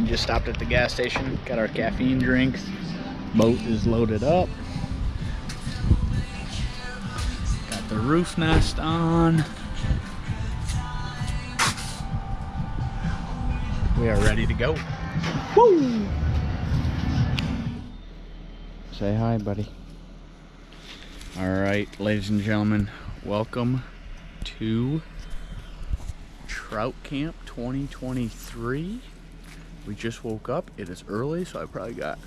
just stopped at the gas station, got our caffeine drinks. Boat is loaded up. Got the roof nest on. We are ready to go. Woo! Say hi, buddy. All right, ladies and gentlemen, welcome to Trout Camp 2023. We just woke up. It is early, so I probably got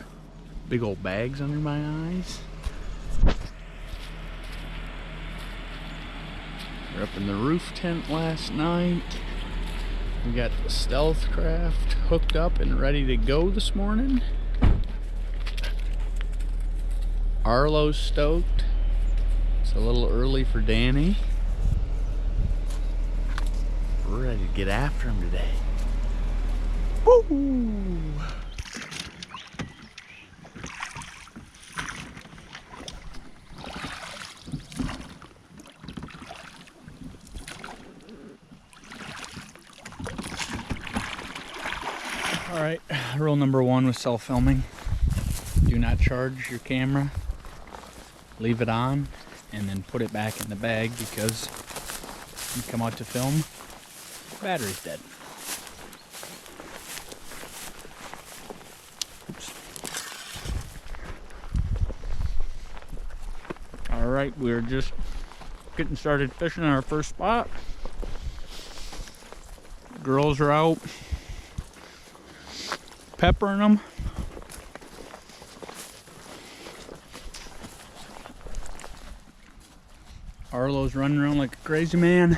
big old bags under my eyes. We're up in the roof tent last night. We got the stealth craft hooked up and ready to go this morning. Arlo's stoked. It's a little early for Danny. We're ready to get after him today. Woo! All right, rule number one with self-filming: do not charge your camera. Leave it on and then put it back in the bag, because you come out to film, battery's dead. Oops. All right, we're just getting started fishing our first spot. Girls are out peppering them. Arlo's running around like a crazy man.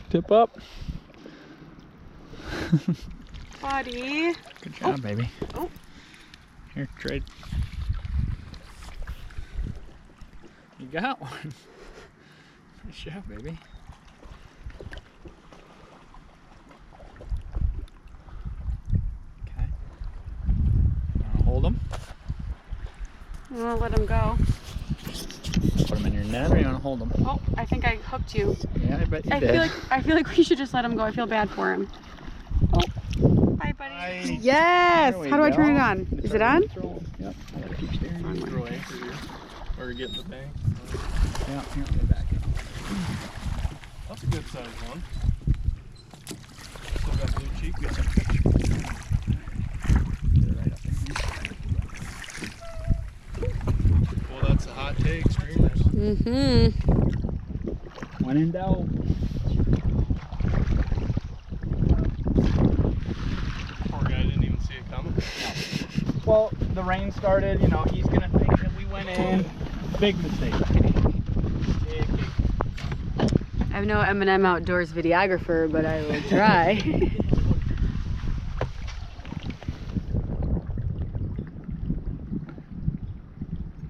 Tip up. Buddy. Good job, baby. Oh. Here, trade. You got one. Nice job, baby. Okay. Wanna hold him? I'm gonna let him go. Put him in your net, or you wanna hold him? Oh, I think I hooked you. Yeah, I bet you did. I feel like we should just let him go. I feel bad for him. Oh, bye, buddy. Bye. Yes. How do I turn it on? Is it on? Yep. I gotta keep steering. Throw anchor here, or get in the bank. Yeah, here, let me back in. That's a good size one. Still got blue cheek. Got some fish. Get it right up there. Well, that's a hot take. Streamers. Mm-hmm. When in doubt. Poor guy didn't even see it coming. Well, the rain started, you know, he's gonna think that we went in. Big mistake. Big. I'm no M&M Outdoors videographer, but I will try.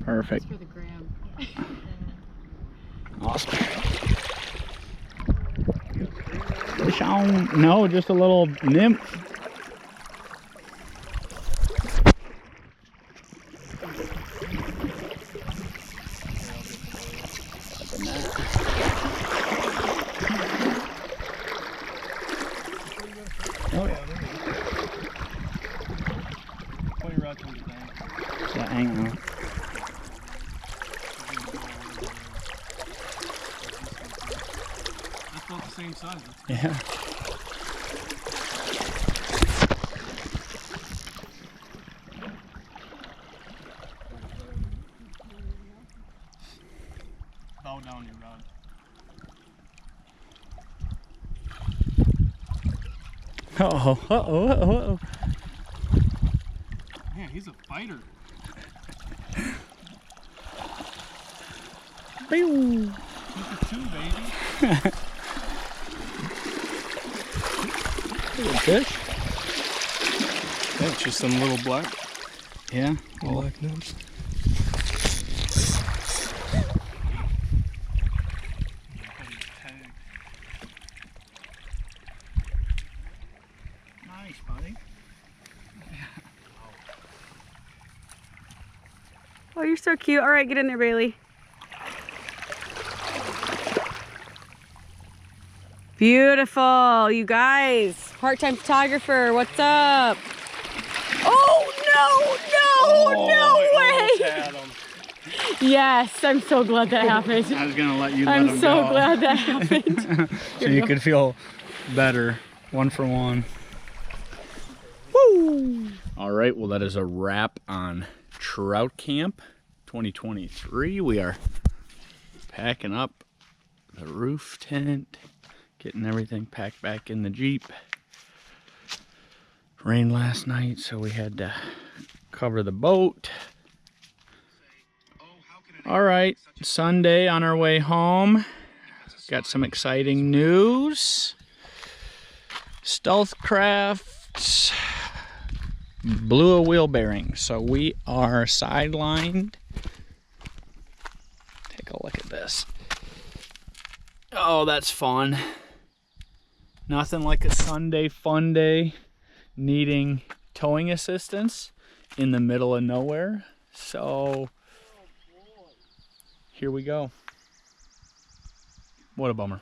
Perfect. For the gram. Awesome. Fish on. No, just a little nymph. Oh yeah. 20 rods in the tank. Yeah, hang on. That's about the same size. Yeah. Bow down your rod. Uh-oh, uh-oh, uh-oh. Man, he's a fighter. Pew. Number 2, baby. Good fish. That's just some little black. Yeah. Well, Black nose. nice, buddy. Oh, you're so cute. All right, get in there, Bailey. Beautiful, you guys. Part-time photographer, what's up? Oh, no way. Had him. Yes, I'm so glad that happened. I was gonna let you let I'm him so go. glad that happened. So you could feel better. 1 for 1. Woo! All right, well, that is a wrap on Trout Camp 2023. We are packing up the roof tent, getting everything packed back in the Jeep. Rained last night, so we had to cover the boat. All right, Sunday on our way home. Got some exciting news. Stealthcraft blew a wheel bearing, so we are sidelined. Take a look at this. Oh, that's fun. Nothing like a Sunday fun day needing towing assistance in the middle of nowhere. So here we go. What a bummer.